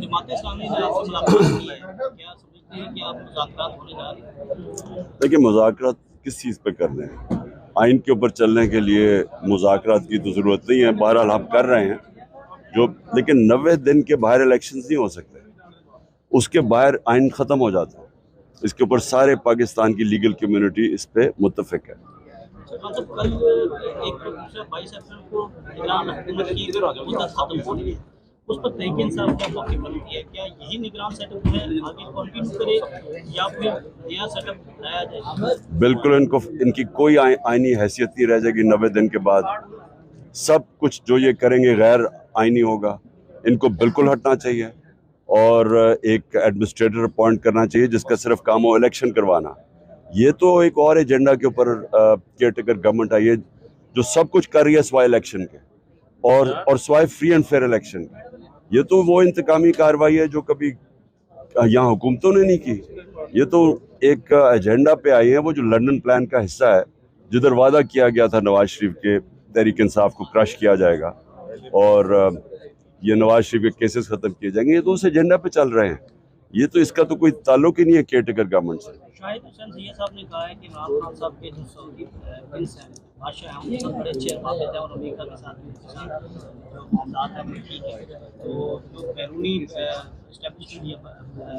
जमात इस्लामी ने आपसे मुलाकात की है, क्या समझते हैं कि आप मुज़ाकरात होने जा रहे हैं? देखिए, मुज़ाकरात किस चीज़ पे करने हैं? आइन के ऊपर चलने के लिए मुज़ाकरात की तो ज़रूरत नहीं है। बहरहाल हम कर रहे हैं जो, लेकिन 90 दिन के बाहर इलेक्शंस नहीं हो सकते। उसके बाहर आइन ख़त्म हो जाता है। इसके ऊपर सारे पाकिस्तान की लीगल कम्युनिटी इस पे मुत्तफ़िक है। मतलब कल एक दूसरा 22 अप्रैल को निगरान हुकूमत की मुद्दत खत्म हो रही है, उस पर तहरीक इंसाफ क्या मौक़िफ़ रखती है? क्या यही निगरान सेटअप है आगे कंटिन्यू करे या फिर नया सेटअप लाया जाए? बिल्कुल, इनकी कोई आइनी हैसियत नहीं रह जाएगी 90 दिन के बाद। सब कुछ जो ये करेंगे गैर आइनी होगा। इनको बिल्कुल हटना चाहिए और एक एडमिनिस्ट्रेटर अपॉइंट करना चाहिए जिसका सिर्फ काम हो इलेक्शन करवाना। ये तो एक और एजेंडा के ऊपर केयरटेकर गवर्नमेंट आई है जो सब कुछ कर रही है सिवाय इलेक्शन के और सिवाय फ्री एंड फेयर इलेक्शन के। ये तो वो इंतकामी कार्रवाई है जो कभी यहाँ हुकूमतों ने नहीं की। ये तो एक एजेंडा पे आई है, वो जो लंदन प्लान का हिस्सा है, जिधर वादा किया गया था नवाज शरीफ के तहरीक इंसाफ को क्रश किया जाएगा और ये नवाज शरीफ के केसेस खत्म किए जाएंगे। ये तो उस एजेंडा पे चल रहे हैं। ये तो इसका तो कोई ताल्लुक ही नहीं है केयरटेकर गवर्नमेंट से। शाहिद हुसैन सैयद साहब ने कहा है कि इमरान खान साहब के जो सऊदी प्रिंस हैं, बादशाह हैं, उनके साथ बड़े अच्छे रवाबित हैं और अमेरिका के साथ भी उनके साथ जो मामलात हैं वो ठीक है। तो जो बैरूनी एस्टेब्लिशमेंट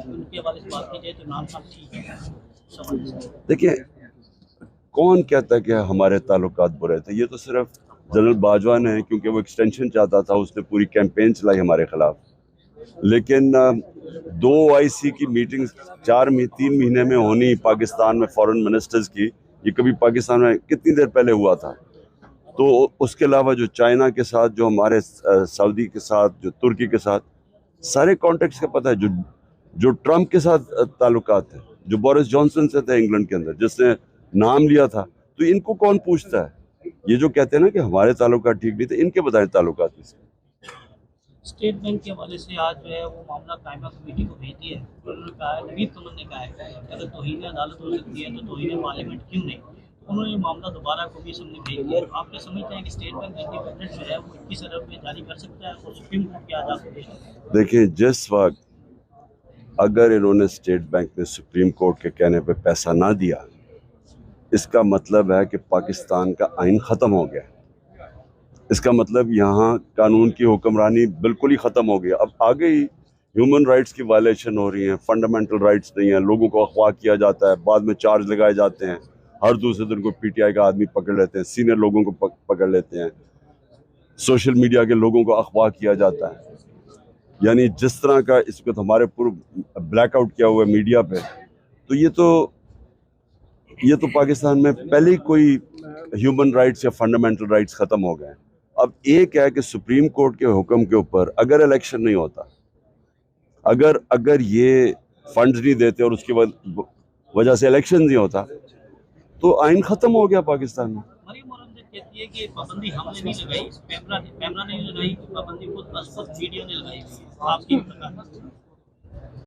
उनके हवाले से बात की जाए तो इमरान खान ठीक है। देखिए, कौन कहता है कि हमारे ताल्लुकात बुरे थे? ये तो सिर्फ जनरल बाजवा ने, क्योंकि वो एक्सटेंशन चाहता था, उसने पूरी कैंपेन चलाई हमारे खिलाफ। लेकिन 2 OIC की मीटिंग्स 3 महीने में होनी पाकिस्तान में फॉरेन मिनिस्टर्स की, ये कभी पाकिस्तान में कितनी देर पहले हुआ था? तो उसके अलावा जो चाइना के साथ, जो हमारे सऊदी के साथ, जो तुर्की के साथ, सारे कॉन्टेक्ट्स का पता है। जो ट्रंप के साथ ताल्लुकात है, जो बोरिस जॉनसन से थे इंग्लैंड के अंदर, जिसने नाम लिया था, तो इनको कौन पूछता है? ये जो कहते हैं ना कि हमारे ताल्लुकात ठीक नहीं थे, इनके बताएं ताल्लुकात किसके? स्टेट बैंक के हवाले से आज जो है वो मामला कायमा कमेटी को भेज दिया है। उन्होंने कहा है, नवीद कमल ने कहा है कि अगर तौहीन अदालत हो सकती है तो तौहीन पार्लियामेंट क्यों नहीं? उन्होंने मामला दोबारा कमीशन में भेज दिया। आप क्या समझते हैं कि स्टेट बैंक इंडिपेंडेंट जो है वो 21 अरब में जारी कर सकता है और सुप्रीम कोर्ट के आजाद प्रदेश? देखिए, जिस वक्त अगर इन्होंने स्टेट बैंक ने सुप्रीम कोर्ट के कहने पे पैसा ना दिया, इसका मतलब है कि पाकिस्तान का आइन ख़त्म हो गया। इसका मतलब यहाँ कानून की हुक्मरानी बिल्कुल ही ख़त्म हो गई। अब आगे ही ह्यूमन राइट्स की वायलेशन हो रही है, फंडामेंटल राइट्स नहीं है, लोगों को अगवा किया जाता है, बाद में चार्ज लगाए जाते हैं, हर दूसरे दिन को PTI का आदमी पकड़ लेते हैं, सीनियर लोगों को पकड़ लेते हैं, सोशल मीडिया के लोगों को अगवा किया जाता है। यानी जिस तरह का इस वक्त हमारे पूर्व ब्लैकआउट किया हुआ है मीडिया पे, तो ये तो पाकिस्तान में पहले ही कोई ह्यूमन राइट्स या फंडामेंटल राइट्स ख़त्म हो गए। अब एक है कि सुप्रीम कोर्ट के हुक्म के ऊपर अगर इलेक्शन नहीं होता, अगर ये फंड्स नहीं देते और उसकी वजह से इलेक्शन नहीं होता, तो आइन ख़त्म हो गया पाकिस्तान में। मरियम औरंगजेब कहती है कि पाबंदी हमने नहीं लगाई, पैमरा ने लगाई, पाबंदी खुद मीडिया ने लगाई। आपकी